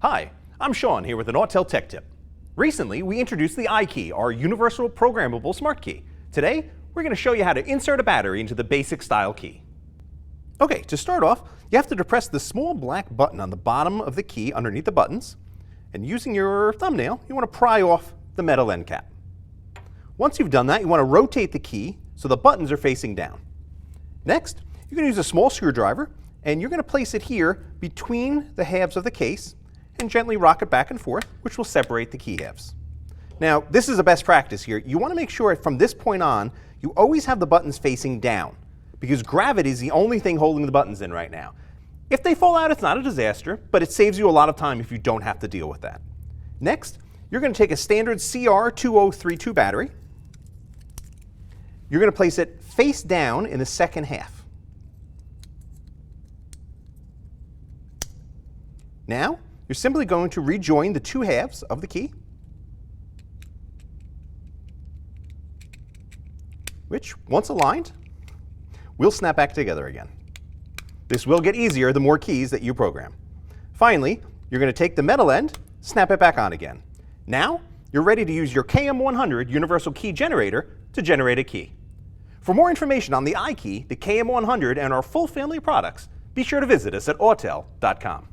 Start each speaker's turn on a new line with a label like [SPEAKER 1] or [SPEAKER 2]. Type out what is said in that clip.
[SPEAKER 1] Hi, I'm Sean here with an Autel Tech Tip. Recently, we introduced the Ikey, our universal programmable smart key. Today, we're going to show you how to insert a battery into the basic style key. Okay, to start off, you have to depress the small black button on the bottom of the key underneath the buttons, and using your thumbnail, you want to pry off the metal end cap. Once you've done that, you want to rotate the key so the buttons are facing down. Next, you're going to use a small screwdriver, and you're going to place it here between the halves of the case and gently rock it back and forth, which will separate the key halves. Now, this is a best practice here. You want to make sure from this point on, you always have the buttons facing down, because gravity is the only thing holding the buttons in right now. If they fall out, it's not a disaster, but it saves you a lot of time if you don't have to deal with that. Next, you're going to take a standard CR2032 battery. You're going to place it face down in the second half. Now, you're simply going to rejoin the two halves of the key, which, once aligned, will snap back together again. This will get easier the more keys that you program. Finally, you're going to take the metal end, snap it back on again. Now, you're ready to use your KM100 universal key generator to generate a key. For more information on the Ikey, the KM100, and our full family of products, be sure to visit us at autel.com.